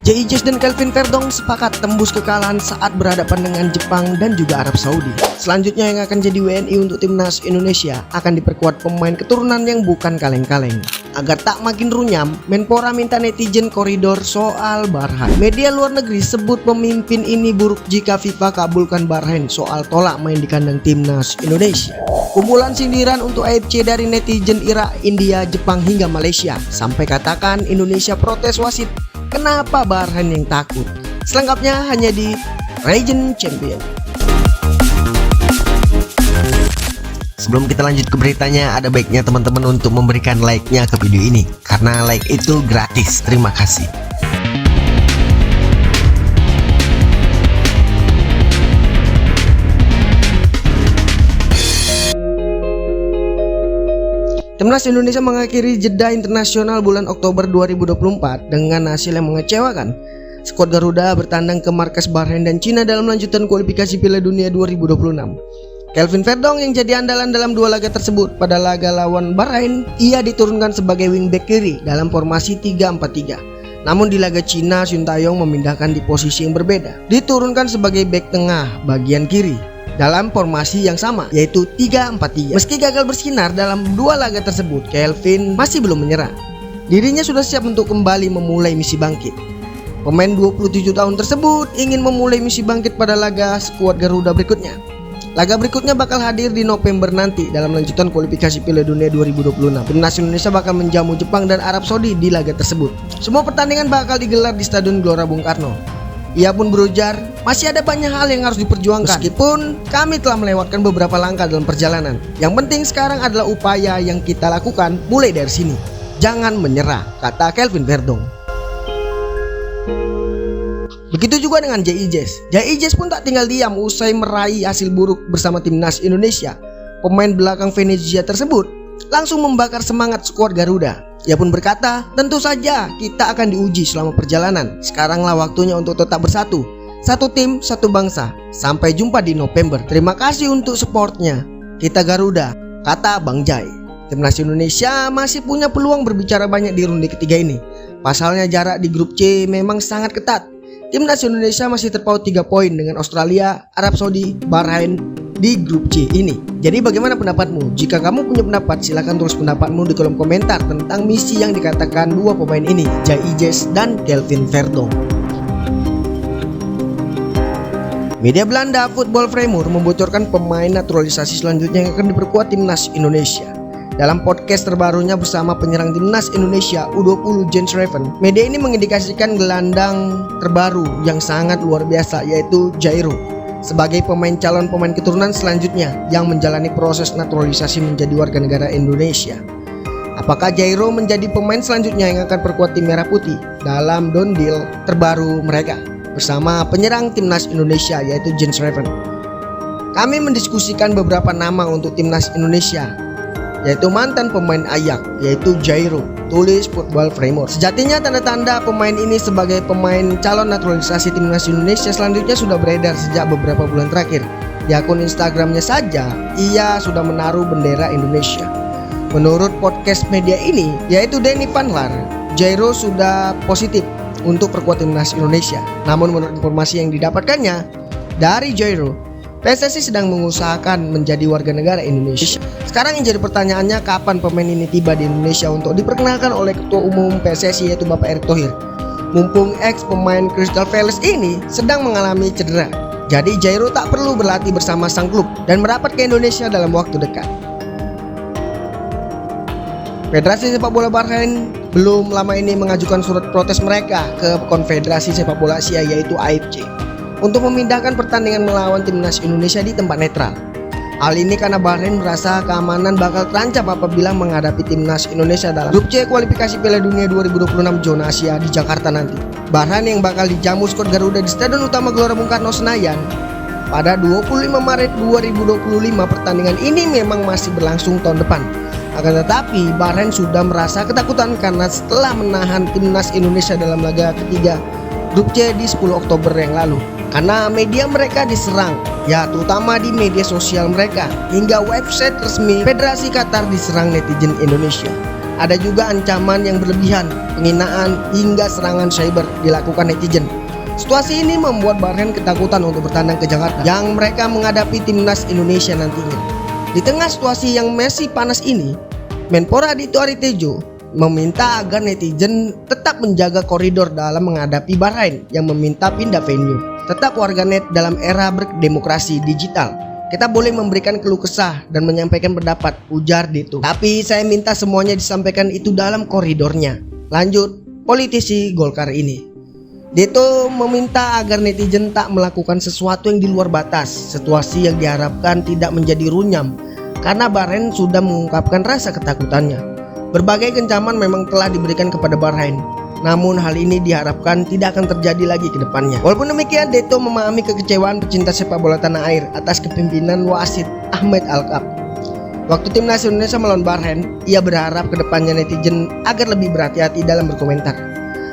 JIJS dan Kelvin Verdong sepakat tembus kekalahan saat berhadapan dengan Jepang dan juga Arab Saudi. Selanjutnya yang akan jadi WNI untuk timnas Indonesia akan diperkuat pemain keturunan yang bukan kaleng-kaleng. Agar tak makin runyam, Menpora minta netizen koridor soal Bahrain. Media luar negeri sebut pemimpin ini buruk jika FIFA kabulkan Bahrain soal tolak main di kandang timnas Indonesia. Kumpulan sindiran untuk AFC dari netizen Irak, India, Jepang hingga Malaysia. Sampai katakan Indonesia protes wasit. Kenapa Bahrain yang takut? Selengkapnya hanya di Region Champion. Sebelum kita lanjut ke beritanya, ada baiknya teman-teman untuk memberikan like-nya ke video ini, karena like itu gratis. Terima kasih. Timnas Indonesia mengakhiri jeda internasional bulan Oktober 2024 dengan hasil yang mengecewakan. Skuad Garuda bertandang ke markas Bahrain dan Cina dalam lanjutan kualifikasi Piala Dunia 2026. Kelvin Verdong yang jadi andalan dalam dua laga tersebut. Pada laga lawan Bahrain, ia diturunkan sebagai wingback kiri dalam formasi 3-4-3. Namun di laga Cina, Sintayong memindahkan di posisi yang berbeda, diturunkan sebagai bek tengah bagian kiri dalam formasi yang sama, yaitu 3-4-3. Meski gagal bersinar dalam dua laga tersebut, Kelvin masih belum menyerah. Dirinya sudah siap untuk kembali memulai misi bangkit. Pemain 27 tahun tersebut ingin memulai misi bangkit pada laga skuad Garuda berikutnya. Laga berikutnya bakal hadir di November nanti dalam lanjutan kualifikasi Piala Dunia 2026. Timnas Indonesia bakal menjamu Jepang dan Arab Saudi di laga tersebut. Semua pertandingan bakal digelar di Stadion Gelora Bung Karno. Ia pun berujar, masih ada banyak hal yang harus diperjuangkan. Meskipun kami telah melewatkan beberapa langkah dalam perjalanan. Yang penting sekarang adalah upaya yang kita lakukan mulai dari sini. Jangan menyerah, kata Kelvin Verdong. Begitu juga dengan JIJS. JIJS pun tak tinggal diam usai meraih hasil buruk bersama timnas Indonesia. Pemain belakang Venezia tersebut langsung membakar semangat skuad Garuda. Ia pun berkata, tentu saja kita akan diuji selama perjalanan. Sekaranglah waktunya untuk tetap bersatu. Satu tim, satu bangsa. Sampai jumpa di November. Terima kasih untuk supportnya. Kita Garuda, kata Bang Jai. Timnas Indonesia masih punya peluang berbicara banyak di ronde ketiga ini. Pasalnya jarak di grup C memang sangat ketat. Timnas Indonesia masih terpaut 3 poin dengan Australia, Arab Saudi, Bahrain di grup C ini. Jadi bagaimana pendapatmu? Jika kamu punya pendapat, silahkan tulis pendapatmu di kolom komentar tentang misi yang dikatakan dua pemain ini, JIJS dan Kelvin Verdong. Media Belanda Football Framework membocorkan pemain naturalisasi selanjutnya yang akan diperkuat timnas Indonesia. Dalam podcast terbarunya bersama penyerang timnas Indonesia U20 Jens Raven, media ini mengindikasikan gelandang terbaru yang sangat luar biasa, yaitu Jairo, sebagai calon pemain keturunan selanjutnya yang menjalani proses naturalisasi menjadi warga negara Indonesia. Apakah Jairo menjadi pemain selanjutnya yang akan perkuat tim Merah Putih dalam downhill terbaru mereka bersama penyerang timnas Indonesia, yaitu Jens Raven? Kami mendiskusikan beberapa nama untuk timnas Indonesia, yaitu mantan pemain Ajax, yaitu Jairo, tulis Football Framework. Sejatinya tanda-tanda pemain ini sebagai pemain calon naturalisasi timnas Indonesia selanjutnya sudah beredar sejak beberapa bulan terakhir. Di akun Instagramnya saja, ia sudah menaruh bendera Indonesia. Menurut podcast media ini, yaitu Denny Van Laar, Jairo sudah positif untuk perkuat timnas Indonesia. Namun menurut informasi yang didapatkannya dari Jairo, PSSI sedang mengusahakan menjadi warga negara Indonesia. Sekarang yang jadi pertanyaannya, kapan pemain ini tiba di Indonesia untuk diperkenalkan oleh Ketua Umum PSSI, yaitu Bapak Erick Thohir. Mumpung ex pemain Crystal Palace ini sedang mengalami cedera, jadi Jairo tak perlu berlatih bersama sang klub dan merapat ke Indonesia dalam waktu dekat. Federasi Sepak Bola Bahrain belum lama ini mengajukan surat protes mereka ke Konfederasi Sepak Bola Asia, yaitu AFC, untuk memindahkan pertandingan melawan timnas Indonesia di tempat netral. Hal ini karena Bahrain merasa keamanan bakal terancam apabila menghadapi timnas Indonesia dalam grup C kualifikasi Piala Dunia 2026 zona Asia di Jakarta nanti. Bahrain yang bakal dijamu skuad Garuda di Stadion Utama Gelora Bung Karno Senayan pada 25 Maret 2025. Pertandingan ini memang masih berlangsung tahun depan. Akan tetapi Bahrain sudah merasa ketakutan karena setelah menahan timnas Indonesia dalam laga ketiga grup C di 10 Oktober yang lalu. Karena media mereka diserang, ya terutama di media sosial mereka, hingga website resmi Federasi Qatar diserang netizen Indonesia. Ada juga ancaman yang berlebihan, penghinaan hingga serangan cyber dilakukan netizen. Situasi ini membuat Bahrain ketakutan untuk bertandang ke Jakarta yang mereka menghadapi timnas Indonesia nantinya. Di tengah situasi yang masih panas ini, Menpora Adhito Aritejo meminta agar netizen tetap menjaga koridor dalam menghadapi Bahrain yang meminta pindah venue. Tetap warganet dalam era berdemokrasi digital. Kita boleh memberikan keluh kesah dan menyampaikan pendapat, ujar Dito. Tapi saya minta semuanya disampaikan itu dalam koridornya. Lanjut, politisi Golkar ini. Dito meminta agar netizen tak melakukan sesuatu yang di luar batas. Situasi yang diharapkan tidak menjadi runyam karena Bahrain sudah mengungkapkan rasa ketakutannya. Berbagai kencaman memang telah diberikan kepada Bahrain. Namun hal ini diharapkan tidak akan terjadi lagi ke depannya. Walaupun demikian, Dito memahami kekecewaan pecinta sepak bola tanah air atas kepemimpinan wasit Ahmed Alkaf. Waktu timnas Indonesia melawan Bahrain, ia berharap ke depannya netizen agar lebih berhati-hati dalam berkomentar.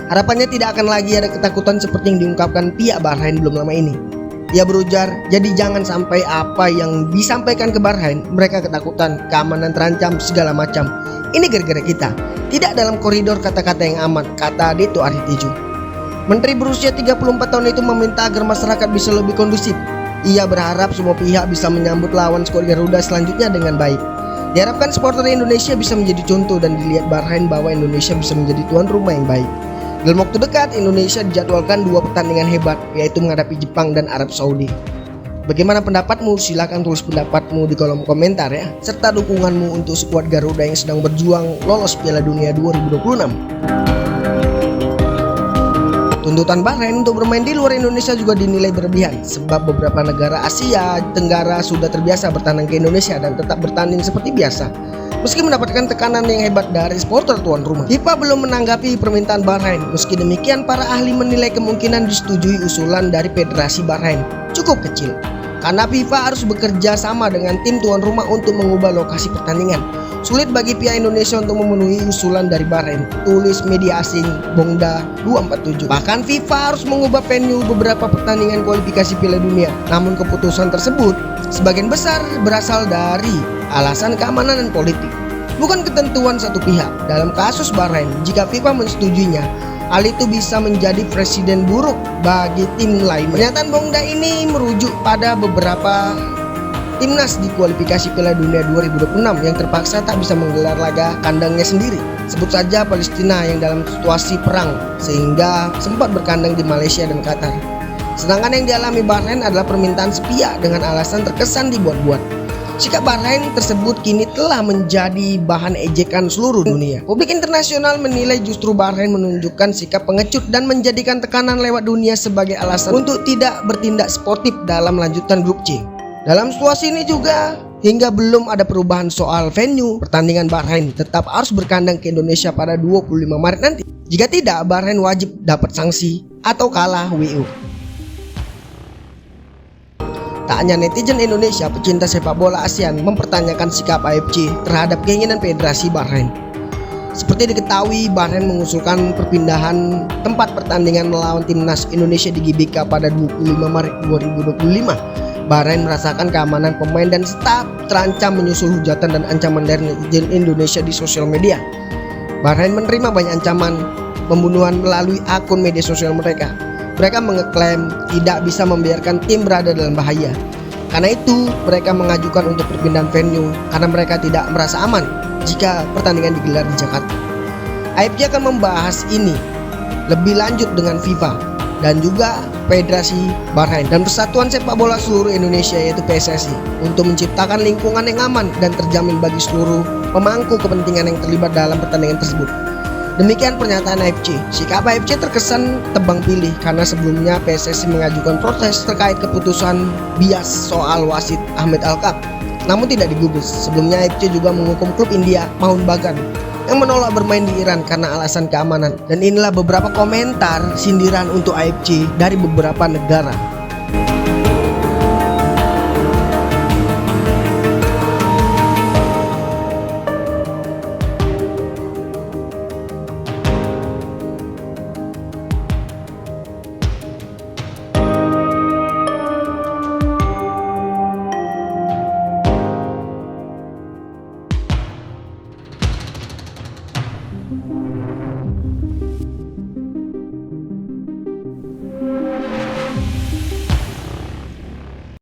Harapannya tidak akan lagi ada ketakutan seperti yang diungkapkan pihak Bahrain belum lama ini. Ia berujar, jadi jangan sampai apa yang disampaikan ke Bahrain, mereka ketakutan, keamanan terancam, segala macam. Ini gara-gara kita, tidak dalam koridor kata-kata yang aman, kata Adhito Aritejo. Menteri berusia 34 tahun itu meminta agar masyarakat bisa lebih kondusif. Ia berharap semua pihak bisa menyambut lawan skuad Garuda selanjutnya dengan baik. Diharapkan supporter Indonesia bisa menjadi contoh dan dilihat Bahrain bahwa Indonesia bisa menjadi tuan rumah yang baik. Dalam waktu dekat, Indonesia dijadwalkan 2 pertandingan hebat, yaitu menghadapi Jepang dan Arab Saudi. Bagaimana pendapatmu? Silahkan tulis pendapatmu di kolom komentar ya, serta dukunganmu untuk skuad Garuda yang sedang berjuang lolos Piala Dunia 2026. Tuntutan Bahrain untuk bermain di luar Indonesia juga dinilai berlebihan, sebab beberapa negara Asia Tenggara sudah terbiasa bertandang ke Indonesia dan tetap bertanding seperti biasa, meski mendapatkan tekanan yang hebat dari supporter tuan rumah. FIFA belum menanggapi permintaan Bahrain. Meski demikian, para ahli menilai kemungkinan disetujui usulan dari Federasi Bahrain cukup kecil, karena FIFA harus bekerja sama dengan tim tuan rumah untuk mengubah lokasi pertandingan. Sulit bagi pihak Indonesia untuk memenuhi usulan dari Bahrain, tulis media asing Bongda 247. Bahkan FIFA harus mengubah venue beberapa pertandingan kualifikasi Piala Dunia. Namun keputusan tersebut sebagian besar berasal dari alasan keamanan dan politik, bukan ketentuan satu pihak. Dalam kasus Bahrain, jika FIFA menyetujuinya, hal itu bisa menjadi presiden buruk bagi tim lain. Pernyataan Bongda ini merujuk pada beberapa timnas di kualifikasi Piala Dunia 2026 yang terpaksa tak bisa menggelar laga kandangnya sendiri. Sebut saja Palestina yang dalam situasi perang sehingga sempat berkandang di Malaysia dan Qatar. Sedangkan yang dialami Bahrain adalah permintaan sepihak dengan alasan terkesan dibuat-buat. Sikap Bahrain tersebut kini telah menjadi bahan ejekan seluruh dunia. Publik internasional menilai justru Bahrain menunjukkan sikap pengecut dan menjadikan tekanan lewat dunia sebagai alasan untuk tidak bertindak sportif dalam lanjutan grup C. Dalam situasi ini juga, hingga belum ada perubahan soal venue, pertandingan Bahrain tetap harus berkandang ke Indonesia pada 25 Maret nanti. Jika tidak, Bahrain wajib dapat sanksi atau kalah WO. Tak hanya netizen Indonesia, pecinta sepak bola ASEAN mempertanyakan sikap AFC terhadap keinginan Federasi Bahrain. Seperti diketahui, Bahrain mengusulkan perpindahan tempat pertandingan melawan timnas Indonesia di GBK pada 25 Maret 2025. Bahrain merasakan keamanan pemain dan staf terancam menyusul hujatan dan ancaman dari netizen Indonesia di sosial media. Bahrain menerima banyak ancaman pembunuhan melalui akun media sosial mereka. Mereka mengeklaim tidak bisa membiarkan tim berada dalam bahaya. Karena itu, mereka mengajukan untuk perpindahan venue karena mereka tidak merasa aman jika pertandingan digelar di Jakarta. AFC akan membahas ini lebih lanjut dengan FIFA dan juga Federasi Bahrain dan Persatuan Sepak Bola Seluruh Indonesia yaitu PSSI untuk menciptakan lingkungan yang aman dan terjamin bagi seluruh pemangku kepentingan yang terlibat dalam pertandingan tersebut. Demikian pernyataan AFC. Sikap AFC terkesan tebang pilih karena sebelumnya PSSI mengajukan protes terkait keputusan bias soal wasit Ahmed Alkaf, namun tidak digubris. Sebelumnya AFC juga menghukum klub India Mohun Bagan yang menolak bermain di Iran karena alasan keamanan. Dan inilah beberapa komentar sindiran untuk AFC dari beberapa negara.